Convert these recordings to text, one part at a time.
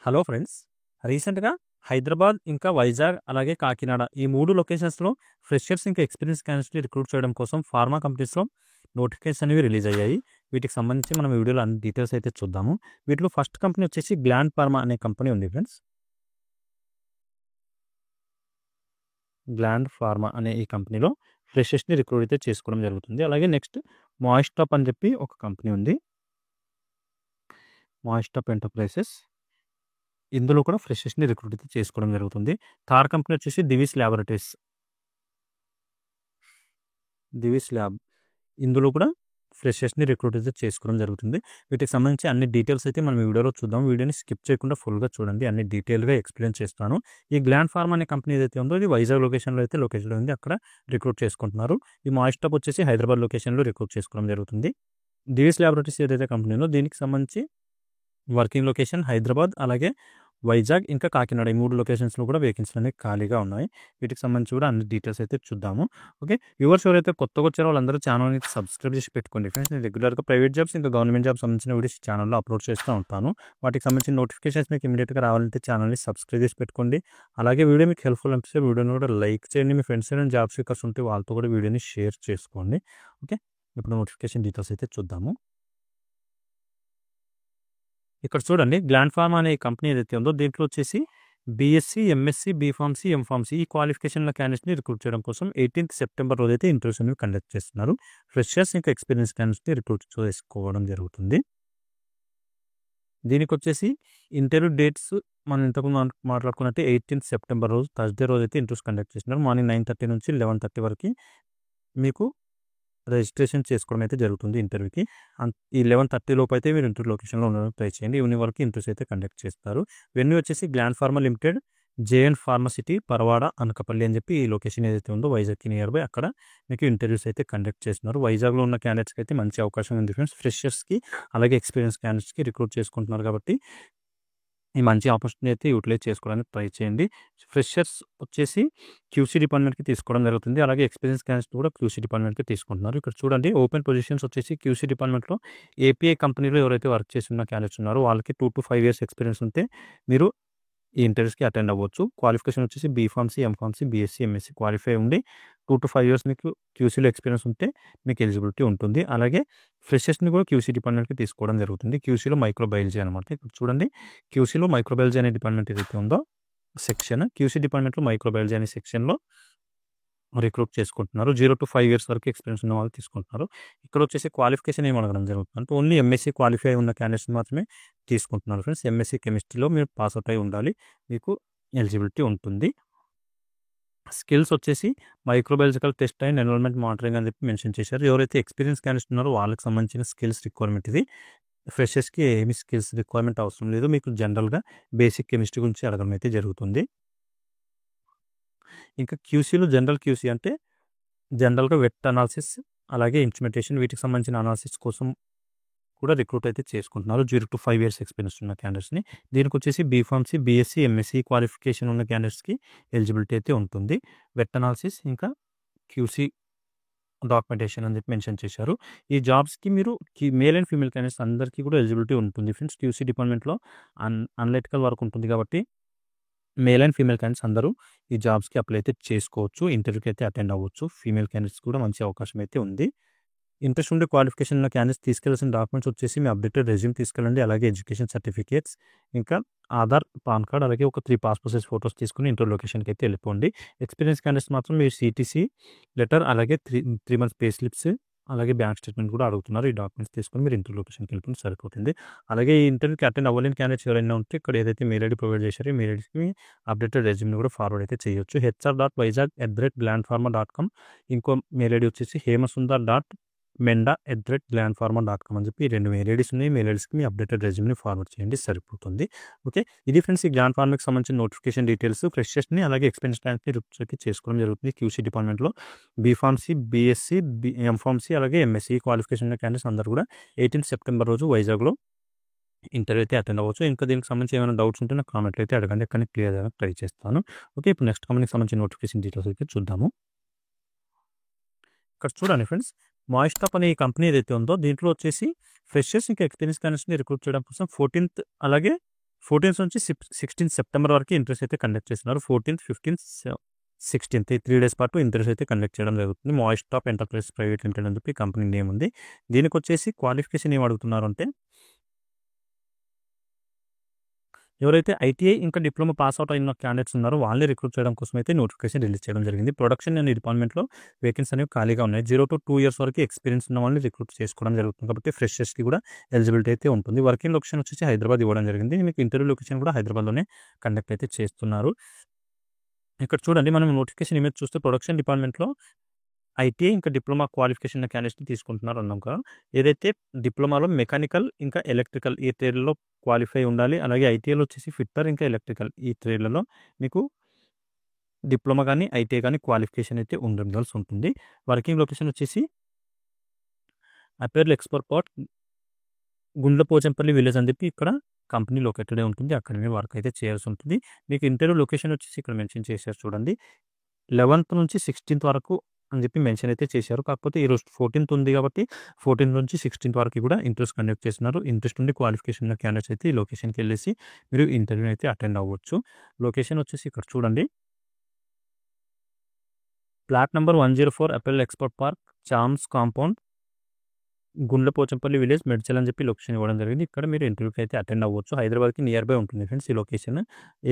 Hello friends, రీసెంట్‌గా హైదరాబాద్, ఇంకా వైజాగ్, అలాగే కాకినాడ ఈ 3 లొకేషన్స్‌లో ఫ్రెషర్స్ ఇంకా ఎక్స్‌పీరియన్స్ క్యాండిడేట్స్‌ని రిక్రూట్ చేయడం కోసం ఫార్మా కంపెనీస్‌లో నోటిఫికేషన్స్ అనేవి రిలీజ్ అయ్యాయి. వీటికి సంబంధించి మనం వీడియోలో అన్ని డీటెయిల్స్ అయితే చూద్దాము. వీటిలో ఫస్ట్ కంపెనీ వచ్చేసి గ్లాండ్ ఫార్మా అనే కంపెనీ ఉంది ఫ్రెండ్స్. గ్లాండ్ ఫార్మా అనే ఈ కంపెనీలో ఫ్రెషర్స్‌ని రిక్రూట్ అయితే చేసుకోవడం జరుగుతుంది. అలాగే నెక్స్ట్ మాయిస్టాప్ అని చెప్పి ఒక కంపెనీ ఉంది. మాయిస్టాప్ ఎంటర్ప్రైజెస్ ఇందులో కూడా ఫ్రెషర్స్‌ని రిక్రూట్ అయితే చేసుకోవడం జరుగుతుంది. థర్డ్ కంపెనీ వచ్చేసి దివిస్ ల్యాబొరేటరీస్. దివిస్ ల్యాబ్ ఇందులో కూడా ఫ్రెషర్స్‌ని రిక్రూట్ అయితే చేసుకోవడం జరుగుతుంది. వీటికి సంబంధించి అన్ని డీటెయిల్స్ అయితే మనం ఈ వీడియోలో చూద్దాం. వీడియోని స్కిప్ చేయకుండా ఫుల్‌గా చూడండి. అన్ని డీటెయిల్‌గా ఎక్స్‌ప్లెయిన్ చేస్తాను. ఈ గ్లాండ్ ఫార్మా అనే కంపెనీ ఏదైతే ఉందో ఇది వైజాగ్ లొకేషన్‌లో అయితే లొకేషన్ ఉంది. అక్కడ రిక్రూట్ చేసుకుంటున్నారు. ఈ మాయిస్టాప్ వచ్చేసి హైదరాబాద్ లొకేషన్‌లో రిక్రూట్ చేసుకోవడం జరుగుతుంది. దివిస్ ల్యాబొరేటరీస్ ఏదైతే కంపెనీ ఉందో దీనికి సంబంధించి వర్కింగ్ లొకేషన్ హైదరాబాద్, అలాగే వైజాగ్, ఇంకా కాకినాడ ఈ 3 లొకేషన్స్‌లో కూడా వేకెన్సీలు అనేవి ఖాళీగా ఉన్నాయి. వీటికి సంబంధించి కూడా అన్ని డీటెయిల్స్ అయితే చూద్దాము. ఓకే, వ్యూవర్స్ ఎవరైతే కొత్తగా వచ్చారో వాళ్ళందరూ ఛానల్‌ని సబ్స్క్రైబ్ చేసి పెట్టుకోండి ఫ్రెండ్స్. నేను రెగ్యులర్‌గా ప్రైవేట్ జాబ్స్ ఇంకా గవర్నమెంట్ జాబ్స్ సంబంధించిన వీడియోస్ ఛానల్‌లో అప్లోడ్ చేస్తూ ఉంటాను. వాటికి సంబంధించిన నోటిఫికేషన్స్ మీకు ఇమీడియట్‌గా రావాలంటే ఛానల్‌ని సబ్స్క్రైబ్ చేసి పెట్టుకోండి. అలాగే వీడియో మీకు హెల్ప్‌ఫుల్ అనిపిస్తే వీడియోని కూడా లైక్ చేయండి. మీ ఫ్రెండ్స్ ఎవరైనా జాబ్ సీకర్స్ ఉంటే వాళ్ళతో కూడా వీడియోని షేర్ చేసుకోండి. ఓకే, ఇప్పుడు నోటిఫికేషన్ డీటెయిల్స్ అయితే చూద్దాము. ఇక్కడ చూడండి, గ్లాండ్ ఫార్మా అనే కంపెనీ ఏదైతే ఉందో దీంట్లో వచ్చేసి బీఎస్సీ, ఎంఎస్సీ, బీఫార్మసీ, ఎంఫార్మసీ ఈ క్వాలిఫికేషన్ల క్యాండిడేట్స్‌ని రిక్రూట్ చేయడం కోసం 18th సెప్టెంబర్ రోజైతే ఇంటర్వ్యూస్ అనేవి కండక్ట్ చేస్తున్నారు. ఫ్రెషర్స్ ఇంకా ఎక్స్పీరియన్స్ క్యాండిడేట్స్‌ని రిక్రూట్ చేసుకోవడం జరుగుతుంది. దీనికి వచ్చేసి ఇంటర్వ్యూ డేట్స్ మనం ఇంతకుముందు మాట్లాడుకున్నట్టే 18th సెప్టెంబర్ రోజు థర్స్‌డే రోజైతే ఇంటర్వ్యూస్ కండక్ట్ చేస్తున్నారు. మార్నింగ్ 9:30 నుంచి 11:30 వరకు మీకు రిజిస్ట్రేషన్ చేసుకోవడం అయితే జరుగుతుంది ఇంటర్వ్యూకి. ఈ 11:30 లోపు అయితే మీరు ఇంటర్వ్యూ లొకేషన్‌లో ఉండడానికి ట్రై చేయండి. ఈవినింగ్ వరకు ఇంటర్వ్యూస్ అయితే కండక్ట్ చేస్తారు. వెన్యూ వచ్చేసి Gland Pharma Limited, JN Pharmacity, Paravada, Anakapalli అని చెప్పి ఈ లొకేషన్ ఏదైతే ఉందో వైజాగ్‌కి నియర్ బై అక్కడ మీకు ఇంటర్వ్యూస్ అయితే కండక్ట్ చేస్తున్నారు. వైజాగ్‌లో ఉన్న క్యాండిడేట్స్‌కి అయితే మంచి అవకాశం ఉంది ఫ్రెండ్స్. ఫ్రెషర్స్‌కి అలాగే ఎక్స్పీరియన్స్ క్యాండిడేట్స్‌కి రిక్రూట్ చేసుకుంటున్నారు కాబట్టి ఈ మంచి ఆపర్చునిటీ అయితే యూటిలైజ్ చేసుకోవడానికి ట్రై చేయండి. ఫ్రెషర్స్ వచ్చేసి క్యూసీ డిపార్ట్మెంట్‌కి తీసుకోవడం జరుగుతుంది. అలాగే ఎక్స్పీరియన్స్ క్యాండిడేట్స్ కూడా క్యూసీ డిపార్ట్మెంట్‌కి తీసుకుంటున్నారు. ఇక్కడ చూడండి, ఓపెన్ పొజిషన్స్ వచ్చేసి క్యూసీ డిపార్ట్మెంట్‌లో ఏపీఐ కంపెనీలో ఎవరైతే వర్క్ చేస్తున్న క్యాండిడేట్స్ ఉన్నారో వాళ్ళకి 2-5 ఇయర్స్ ఎక్స్పీరియన్స్ ఉంటే మీరు ఈ ఇంటర్వ్యూస్‌కి అటెండ్ అవ్వచ్చు. క్వాలిఫికేషన్ వచ్చేసి B Pharmacy, M Pharmacy, BSc, MSc qualify ఉండి 2-5 ఇయర్స్ మీకు క్యూసీలో ఎక్స్పీరియన్స్ ఉంటే మీకు ఎలిజిబిలిటీ ఉంటుంది. అలాగే ఫ్రెషర్స్‌ని కూడా క్యూసీ డిపార్ట్మెంట్‌కి తీసుకోవడం జరుగుతుంది. క్యూసీలో మైక్రోబయాలజీ అనమాట. ఇక్కడ చూడండి, క్యూసీలో మైక్రోబయాలజీ అనే డిపార్ట్మెంట్ ఏదైతే ఉందో సెక్షన్, క్యూసీ డిపార్ట్మెంట్‌లో మైక్రోబయాలజీ అనే సెక్షన్‌లో రిక్రూట్ చేసుకుంటున్నారు. 0-5 ఇయర్స్ వరకు ఎక్స్పీరియన్స్ ఉన్న వాళ్ళు తీసుకుంటున్నారు. ఇక్కడ వచ్చేసి క్వాలిఫికేషన్ ఏమి అడగడం జరుగుతుంది అంటే ఓన్లీ ఎంఎస్సీ క్వాలిఫై ఉన్న క్యాండిడేట్స్ మాత్రమే తీసుకుంటున్నారు ఫ్రెండ్స్. ఎంఎస్సీ కెమిస్ట్రీలో మీరు పాస్ అవుట్ అయి ఉండాలి, మీకు ఎలిజిబిలిటీ ఉంటుంది. స్కిల్స్ వచ్చేసి microbiological test and enrolment monitoring అని చెప్పి మెన్షన్ చేశారు. ఎవరైతే ఎక్స్పీరియన్స్ క్యాండిడేట్స్ ఉన్నారో వాళ్ళకి సంబంధించిన స్కిల్స్ రిక్వైర్మెంట్ ఇది. ఫ్రెషర్స్‌కి ఏమి స్కిల్స్ రిక్వైర్మెంట్ అవసరం లేదు. మీకు జనరల్‌గా బేసిక్ కెమిస్ట్రీ గురించి అడగడం అయితే జరుగుతుంది. ఇంకా క్యూసీలో జనరల్ క్యూసీ అంటే జనరల్‌గా వెట్ అనాలిసిస్, అలాగే ఇన్స్ట్రుమెంటేషన్ వీటికి సంబంధించిన అనాలిసిస్ కోసం కూడా రిక్రూట్ అయితే చేసుకుంటున్నారు. 0-5 ఇయర్స్ ఎక్స్పీరియన్స్ ఉన్న క్యాండిడేట్స్‌ని. దీనికి వచ్చేసి బీఫార్మసీ, బీఎస్సీ, ఎంఎస్సీ క్వాలిఫికేషన్ ఉన్న క్యాండిడేట్స్‌కి ఎలిజిబిలిటీ అయితే ఉంటుంది. వెట్ అనాలిసిస్ ఇంకా క్యూసీ డాక్యుమెంటేషన్ అని చెప్పి మెన్షన్ చేశారు. ఈ జాబ్స్‌కి మీరు మేల్ అండ్ ఫీమేల్ క్యాండిడేట్స్ అందరికీ కూడా ఎలిజిబిలిటీ ఉంటుంది ఫ్రెండ్స్. క్యూసీ డిపార్ట్మెంట్‌లో అనలిటికల్ వర్క్ ఉంటుంది కాబట్టి మేల్ అండ్ ఫీమేల్ క్యాండిడేట్స్ అందరూ ఈ జాబ్స్‌కి అప్లై అయితే చేసుకోవచ్చు. ఇంటర్వ్యూకి అయితే అటెండ్ అవ్వచ్చు. ఫీమేల్ క్యాండిడేట్స్ కూడా మంచి అవకాశం అయితే ఉంది. ఇంట్రెస్ట్ ఉండే క్వాలిఫికేషన్ ఉన్న క్యాండిడేట్స్ తీసుకెళ్లాల్సిన డాక్యుమెంట్స్ వచ్చేసి మీ అప్డేటెడ్ రెజ్యూమ్ తీసుకెళ్ళండి. అలాగే ఎడ్యుకేషన్ సర్టిఫికేట్స్, ఇంకా ఆధార్, పాన్ కార్డ్, అలాగే ఒక 3 పాస్‌పోర్ట్ సైజ్ ఫోటోస్ తీసుకొని ఇంటర్వ్యూ లొకేషన్‌కి అయితే వెళ్ళిపోండి. ఎక్స్పీరియన్స్ క్యాండిడేట్స్ మాత్రం మీ సీటీసీ లెటర్, అలాగే 3 మంత్స్ పే స్లిప్స్, అలాగే బ్యాంక్ స్టేట్మెంట్ కూడా అడుగుతున్నారు. ఈ డాక్యుమెంట్స్ తీసుకొని మీరు ఇంటర్వ్యూ లొకేషన్‌కి వెళ్ళిపోండి, సరిపోతుంది. అలాగే ఈ ఇంటర్వ్యూకి అటెండ్ అవ్వలేని క్యాండిడేట్స్ ఎవరైనా ఉంటే ఇక్కడ ఏదైతే మెయిల్ ఐడీ ప్రొవైడ్ చేశారో ఈ మెయిల్ ఐడీకి అప్డేటెడ్ రెజ్యూమ్‌ని కూడా ఫార్వర్డ్ అయితే చేయొచ్చు. hr.vizag@glandpharma.com. ఇంకో మెయిల్ ఐడీ వచ్చేసి hemasunder.menda@glandpharma.com అని చెప్పి ఈ 2 మెయిల్ ఐడీస్ ఉన్నాయి. మెయిల్ ఐడీస్‌కి మీ అప్డేటెడ్ రెజ్యూమ్‌ని ఫార్వర్డ్ చేయండి, సరిపోతుంది. ఓకే, ఇది ఫ్రెండ్స్ ఈ గ్లాండ్ ఫార్మాకి సంబంధించిన నోటిఫికేషన్ డీటెయిల్స్. ఫ్రెషర్స్‌ని అలాగే ఎక్స్పీరియన్స్ క్యాండిడేట్స్‌ని రిక్రూట్ చేసుకోవడం జరుగుతుంది. క్యూసీ డిపార్ట్మెంట్‌లో బీఫార్మసీ, బీఎస్సీ, ఎంఫార్మసీ, అలాగే ఎంఎస్సీ క్వాలిఫికేషన్ ఉన్న క్యాండిడేట్స్ అందరూ కూడా 18th సెప్టెంబర్ రోజు వైజాగ్‌లో ఇంటర్వ్యూ అయితే అటెండ్ అవ్వచ్చు. ఇంకా దీనికి సంబంధించి ఏమైనా డౌట్స్ ఉంటే నాకు కామెంట్‌లో అయితే అడగండి. ఎక్కడ క్లియర్ చేయడానికి ట్రై చేస్తాను. ఓకే, ఇప్పుడు నెక్స్ట్ కంపెనీకి సంబంధించిన నోటిఫికేషన్ డీటెయిల్స్ అయితే చూద్దాము. ఇక్కడ చూడండి ఫ్రెండ్స్, మాయిస్టాప్ అనే ఈ కంపెనీ ఏదైతే ఉందో దీంట్లో వచ్చేసి ఫ్రెషర్స్ ఇంకా ఎక్స్పీరియన్స్ క్యాండిడేట్స్‌ని రిక్రూట్ చేయడం కోసం 14th అలాగే 14th నుంచి 16th సెప్టెంబర్ వరకు ఇంటర్వ్యూస్ అయితే కండక్ట్ చేస్తున్నారు. 14th, 15th, 16th ఈ 3 డేస్ పాటు ఇంటర్వ్యూస్ అయితే కండక్ట్ చేయడం జరుగుతుంది. Moist of enterprise private limited అని చెప్పి కంపెనీ నేమ్ ఉంది. దీనికి వచ్చేసి క్వాలిఫికేషన్ ఏం అడుగుతున్నారు అంటే, ఎవరైతే ఐటీఐ ఇంకా డిప్లొమా పాస్ అవుట్ అయిన క్యాండిడేట్స్ ఉన్నారో వాళ్ళని రిక్రూట్ చేయడం కోసం అయితే నోటిఫికేషన్ రిలీజ్ చేయడం జరిగింది. ప్రొడక్షన్ అనే డిపార్ట్మెంట్లో వేకెన్సీ అనేవి ఖాళీగా ఉన్నాయి. 0 to 2 years వరకు ఎక్స్పీరియన్స్ ఉన్న వాళ్ళని రిక్రూట్ చేసుకోవడం జరుగుతుంది. కాబట్టి ఫ్రెషర్స్కి కూడా ఎలిజిబిలిటీ అయితే ఉంటుంది. వర్కింగ్ లొకేషన్ వచ్చేసి హైదరాబాద్ ఇవ్వడం జరిగింది. మీకు ఇంటర్వ్యూ లొకేషన్ కూడా హైదరాబాద్లోనే కండక్ట్ అయితే చేస్తున్నారు. ఇక్కడ చూడండి, మనం నోటిఫికేషన్ ఇమేజ్ చూస్తే ప్రొడక్షన్ డిపార్ట్మెంట్లో ఐటీఐ ఇంకా డిప్లొమా క్వాలిఫికేషన్ క్యాండిడేట్స్ని తీసుకుంటున్నారు అన్నాం కదా. ఏదైతే డిప్లొమాలో మెకానికల్ ఇంకా ఎలక్ట్రికల్ ఈ ట్రేడ్లలో క్వాలిఫై ఉండాలి. అలాగే ఐటీఐలో వచ్చేసి ఫిట్టర్ ఇంకా ఎలక్ట్రికల్ ఈ ట్రేడ్లలో మీకు డిప్లొమా కానీ ఐటీఐ కానీ క్వాలిఫికేషన్ అయితే ఉండాల్సి ఉంటుంది. వర్కింగ్ లొకేషన్ వచ్చేసి అపేర్ల్ ఎక్స్పోర్ట్ పార్ట్ గుండ్లపోచంపల్లి విలేజ్ అని చెప్పి ఇక్కడ కంపెనీ లొకేటెడ్ ఉంటుంది. అక్కడ మీరు వర్క్ అయితే చేయాల్సి ఉంటుంది. మీకు ఇంటర్వ్యూ లొకేషన్ వచ్చేసి ఇక్కడ మెన్షన్ చేశారు చూడండి, 11th నుంచి 16th వరకు అని చెప్పి మెన్షన్ అయితే చేశారు. కాకపోతే ఈరోజు 14th ఉంది కాబట్టి 14th నుంచి 16th వరకు కూడా ఇంటర్వ్యూస్ కండక్ట్ చేస్తున్నారు. ఇంట్రెస్ట్ ఉండి క్వాలిఫికేషన్ ఉన్న క్యాండిడేట్స్ అయితే ఈ లొకేషన్కి వెళ్ళేసి మీరు ఇంటర్వ్యూ అయితే అటెండ్ అవ్వచ్చు. లొకేషన్ వచ్చేసి ఇక్కడ చూడండి, plot number 104 apparel export park చామ్స్ కాంపౌండ్ గుండ్లపోచంపల్లి విలేజ్ మెడ్చల్ అని చెప్పి లొకేషన్ ఇవ్వడం జరిగింది. ఇక్కడ మీరు ఇంటర్వ్యూకి అయితే అటెండ్ అవ్వచ్చు. హైదరాబాద్కి నియర్ బై ఉంటుంది ఫ్రెండ్స్ ఈ లొకేషన్.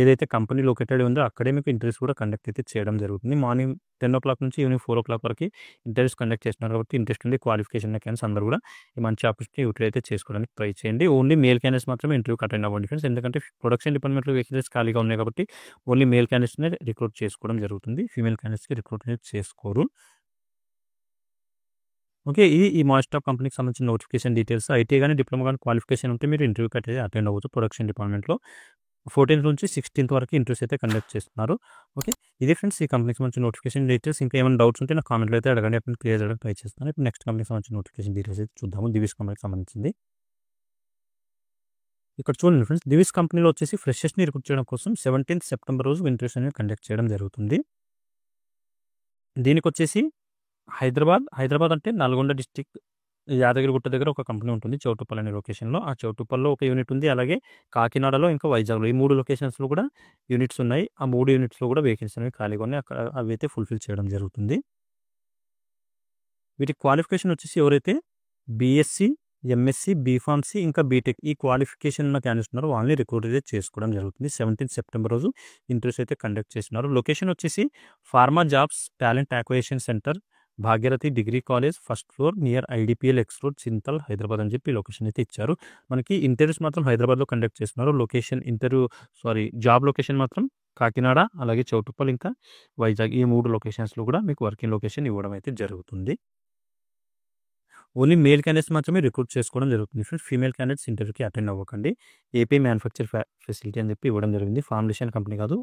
ఏదైతే కంపెనీ లొకేటెడ్ ఉందో అక్కడే మీకు ఇంటర్వ్యూస్ కూడా కండక్ట్ అయితే చేయడం జరుగుతుంది. మార్నింగ్ 10 o'clock నుంచి ఈవినింగ్ 4 o'clock వరకు ఇంటర్వ్యూస్ కండక్ట్ చేస్తున్నారు. కాబట్టి ఇంట్రెస్ట్ ఉంది క్వాలిఫికేషన్ క్యాండిడేట్స్ అందరూ కూడా ఈ మంచి ఆపర్చునిటీ యూటిలైజ్ అయితే చేసుకోవడానికి ట్రై చేయండి. ఓన్లీ మేల్ క్యాండిడేట్స్ మాత్రమే ఇంటర్వ్యూకి అటెండ్ అవ్వండి ఫ్రెండ్స్. ఎందుకంటే ప్రొడక్షన్ డిపార్ట్మెంట్లో వేకెన్సీస్ ఖాళీగా ఉన్నాయి కాబట్టి ఓన్లీ మేల్ క్యాండిడేట్స్నే రిక్రూట్ చేసుకోవడం జరుగుతుంది. ఫీమేల్ క్యాండిడేట్స్కి రిక్రూట్ చేసుకోరు. ఓకే, ఇది ఈ మాయిస్ట్ ఆఫ్ కంపెనీకి సంబంధించిన నోటిఫికేషన్ డీటెయిల్స్. ఐటీఐ కానీ డిప్లొమా కానీ క్వాలిఫికేషన్ ఉంటే మీరు ఇంటర్వ్యూకి అయితే అటెండ్ అవ్వచ్చు. ప్రొడక్షన్ డిపార్ట్మెంట్లో 14th నుంచి 16th వరకు ఇంటర్వ్యూస్ అయితే కండక్ట్ చేస్తున్నారు. ఓకే, ఇది ఫ్రెండ్స్ ఈ కంపెనీకి సంబంధించిన నోటిఫికేషన్ డీటెయిల్స్. ఇంకా ఏమైనా డౌట్స్ ఉంటే నా కామెంట్లో అయితే అడగండి, అక్కడ క్లియర్ చేయడానికి ట్రై చేస్తాను. ఇప్పుడు నెక్స్ట్ కంపెనీకి సంబంధించిన నోటిఫికేషన్ డీటెయిల్స్ అయితే చూద్దాము. దివిస్ కంపెనీకి సంబంధించింది. ఇక్కడ చూడండి ఫ్రెండ్స్, దివిస్ కంపెనీలో వచ్చేసి ఫ్రెషర్స్ని రిక్రూట్ చేయడం కోసం 17th సెప్టెంబర్ రోజు ఇంటర్వ్యూస్ అనేవి కండక్ట్ చేయడం జరుగుతుంది. దీనికి వచ్చేసి హైదరాబాద్ అంటే నల్గొండ డిస్టిక్ యాదగిరిగుట్ట దగ్గర ఒక కంపెనీ ఉంటుంది, చౌటుప్పల్ అనే లొకేషన్లో. ఆ చౌటుప్పల్లో ఒక యూనిట్ ఉంది. అలాగే కాకినాడలో ఇంకా వైజాగ్లో ఈ 3 లొకేషన్స్లో కూడా యూనిట్స్ ఉన్నాయి. ఆ 3 యూనిట్స్లో కూడా వేకెన్సీ అనేవి ఖాళీగా ఉన్నాయి. అక్కడ అవి అయితే ఫుల్ఫిల్ చేయడం జరుగుతుంది. వీటి క్వాలిఫికేషన్ వచ్చేసి ఎవరైతే బీఎస్సీ, ఎంఎస్సీ, బీఫార్మసీ ఇంకా బీటెక్ ఈ క్వాలిఫికేషన్ ఉన్న క్యాండిడేట్స్ ఉన్నారో వాళ్ళని రిక్రూట్ అయితే చేసుకోవడం జరుగుతుంది. 17th సెప్టెంబర్ రోజు ఇంటర్వ్యూస్ అయితే కండక్ట్ చేస్తున్నారు. లొకేషన్ వచ్చేసి pharma jobs talent acquisition centre, Bhagirathi degree college, first floor near IDPL X road, Chintal, Hyderabad అని చెప్పి లొకేషన్ అయితే ఇచ్చారు. మనకి ఇంటర్వ్యూస్ మాత్రం హైదరాబాద్లో కండక్ట్ చేస్తున్నారు. జాబ్ లొకేషన్ మాత్రం కాకినాడ, అలాగే చౌటుప్పల్ ఇంకా వైజాగ్ ఈ 3 లొకేషన్స్లో కూడా మీకు వర్కింగ్ లొకేషన్ ఇవ్వడం అయితే జరుగుతుంది. ఓన్లీ మేల్ క్యాండిడేట్స్ మాత్రమే రిక్రూట్ చేసుకోవడం జరుగుతుంది ఫ్రెండ్స్. ఫీమేల్ క్యాండిడేట్స్ ఇంటర్వ్యూకి అటెండ్ అవ్వకండి. ఏపీ మ్యానుఫ్యాక్చర్ ఫెసిలిటీ అని చెప్పి ఇవ్వడం జరిగింది. ఫార్ములేషన్ కంపెనీ కాదు,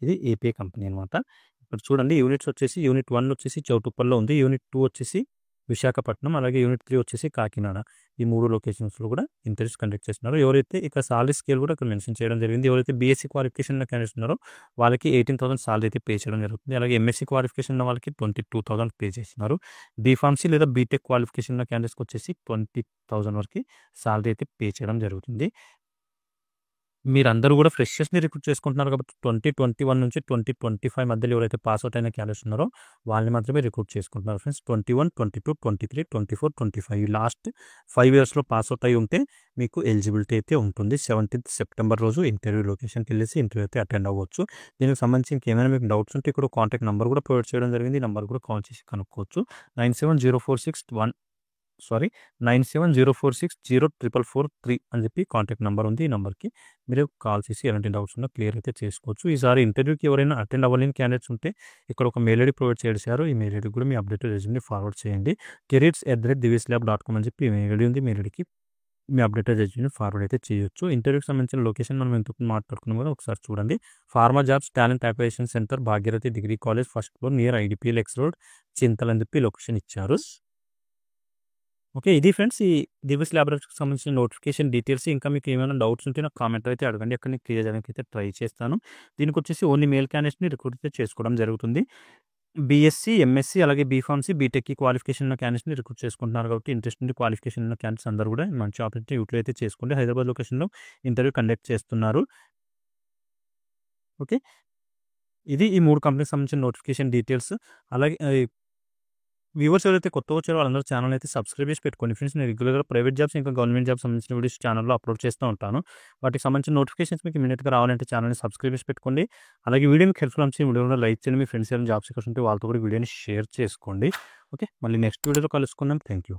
ఇది ఏపీఐ కంపెనీ అనమాట. ఇక్కడ చూడండి, యూనిట్స్ వచ్చేసి యూనిట్ 1 వచ్చేసి చౌటుప్పల్లో ఉంది, యూనిట్ 2 వచ్చేసి విశాఖపట్నం, అలాగే యూనిట్ 3 వచ్చేసి కాకినాడ. ఈ 3 లొకేషన్స్లో కూడా ఇంటర్వ్యూస్ కండక్ట్ చేస్తున్నారు. ఎవరైతే ఇక్కడ సాలరీ స్కేల్ కూడా ఇక్కడ మెన్షన్ చేయడం జరిగింది. ఎవరైతే బీఎస్సీ క్వాలిఫికేషన్ ఉన్న క్యాండిడేట్స్ ఉన్నారో వాళ్ళకి 18,000 సాలరీ అయితే పే చేయడం జరుగుతుంది. అలాగే ఎంఎస్సీ క్వాలిఫికేషన్ ఉన్న వాళ్ళకి 22,000 పే చేస్తున్నారు. బీఫార్మసీ లేదా బీటెక్ క్వాలిఫికేషన్ ఉన్న క్యాండిడేట్స్కి వచ్చేసి 20,000 వరకు సాలరీ అయితే పే చేయడం జరుగుతుంది. మీరందరూ కూడా ఫ్రెషర్స్ని రిక్రూట్ చేసుకుంటున్నారు కాబట్టి 2021 నుంచి 2025 మధ్యలో ఎవరైతే పాస్ అవుట్ అయిన క్యాండిడేట్స్ ఉన్నారో వాళ్ళని మాత్రమే రిక్రూట్ చేసుకుంటున్నారు ఫ్రెండ్స్. 21, 22, 23, 24, 25 లాస్ట్ 5 yearsలో పాస్ అవుట్ అయి ఉంటే మీకు ఎలిజిబిలిటీ అయితే ఉంటుంది. 17th సెప్టెంబర్ రోజు ఇంటర్వ్యూ లొకేషన్కి వెళ్ళేసి ఇంటర్వ్యూ అయితే అటెండ్ అవ్వచ్చు. దీనికి సంబంధించి ఇంకేమైనా మీకు డౌట్స్ ఉంటే ఇక్కడ కాంటాక్ట్ నెంబర్ కూడా ప్రొవైడ్ చేయడం జరిగింది. ఈ నెంబర్ కూడా కాల్ చేసి కనుక్కోవచ్చు. 9704604443 అని చెప్పి కాంటాక్ట్ నెంబర్ ఉంది. ఈ నెంబర్కి మీరు కాల్ చేసి ఎలాంటి డౌట్స్ ఉన్నా క్లియర్ అయితే చేసుకోవచ్చు. ఈసారి ఇంటర్వ్యూకి ఎవరైనా అటెండ్ అవ్వలేని క్యాండిడేట్స్ ఉంటే ఇక్కడ ఒక మెయిల్ ఐడి ప్రొవైడ్ చేశారు. ఈ మెయిల్ ఐడి కూడా మీ అప్డేటెడ్ రెజ్యూమ్ని ఫార్వర్డ్ చేయండి. careers@divislab.com అని చెప్పి మెయిల్ ఐడి ఉంది. మెయిల్ ఐడికి మీ అప్డేటెడ్ రెజ్యూమ్ని ఫార్వర్డ్ అయితే చేయొచ్చు. ఇంటర్వ్యూకి సంబంధించిన లొకేషన్ మనం ఎందుకు మాట్లాడుకున్నాం కదా ఒకసారి చూడండి. Pharma jobs talent acquisition centre, Bhagirathi degree college, first floor near IDPL X road, Chintal అని చెప్పి లొకేషన్ ఇచ్చారు. ఓకే, ఇది ఫ్రెండ్స్ ఈ దివిస్ ల్యాబొరేటరీకి సంబంధించిన నోటిఫికేషన్ డీటెయిల్స్. ఇంకా మీకు ఏమైనా డౌట్స్ ఉంటే నాకు కామెంట్ అయితే అడగండి, అక్కడ నేను క్లియర్ చేయడానికి అయితే ట్రై చేస్తాను. దీనికి వచ్చేసి ఓన్లీ మేల్ క్యాండిడేట్స్ని రిక్రూట్ అయితే చేసుకోవడం జరుగుతుంది. బీఎస్సీ, ఎంఎస్సీ అలాగే బీఫార్మసీ, బీటెక్‌కి క్వాలిఫికేషన్ ఉన్న క్యాండిడేట్స్‌ని రిక్రూట్ చేసుకుంటున్నారు కాబట్టి ఇంట్రెస్ట్ ఉండి క్వాలిఫికేషన్ ఉన్న క్యాండిడేట్స్ అందరూ కూడా మంచి ఆపర్చునిటీ యూటిలైజ్ అయితే చేసుకోండి. హైదరాబాద్ లొకేషన్‌లో ఇంటర్వ్యూ కండక్ట్ చేస్తున్నారు. ఓకే. ఇది ఈ 3 కంపెనీకి సంబంధించిన నోటిఫికేషన్ డీటెయిల్స్. అలాగే వ్యూవర్స్ ఎవరైతే కొత్తగా వచ్చారో వాళ్ళందరూ ఛానల్ అయితే సబ్స్క్రైబ్ చేసి పెట్టుకోండి ఫ్రెండ్స్. నేను రెగ్యులర్‌గా ప్రైవేట్ జాబ్స్ ఇంకా గవర్నమెంట్ జాబ్స్ సంబంధించిన వీడియోస్ ఛానల్‌లో అప్లోడ్ చేస్తూ ఉంటాను. వాటికి సంబంధించిన నోటిఫికేషన్స్ మీకు ఇమ్మీడియేట్‌గా రావాలంటే ఛానల్‌ని సబ్స్క్రైబ్ చేసి పెట్టుకోండి. అలాగే వీడియో మీకు హెల్ప్‌ఫుల్ అనిపించిన వీడియో కూడా లైక్ చేయండి. మీ ఫ్రెండ్స్ ఎవరైనా జాబ్ సీకర్స్ ఉంటే వాళ్ళతో కూడా వీడియోని షేర్ చేసుకోండి. ఓకే. మళ్ళీ నెక్స్ట్ వీడియోలో కలుసుకుందాం. Thank you.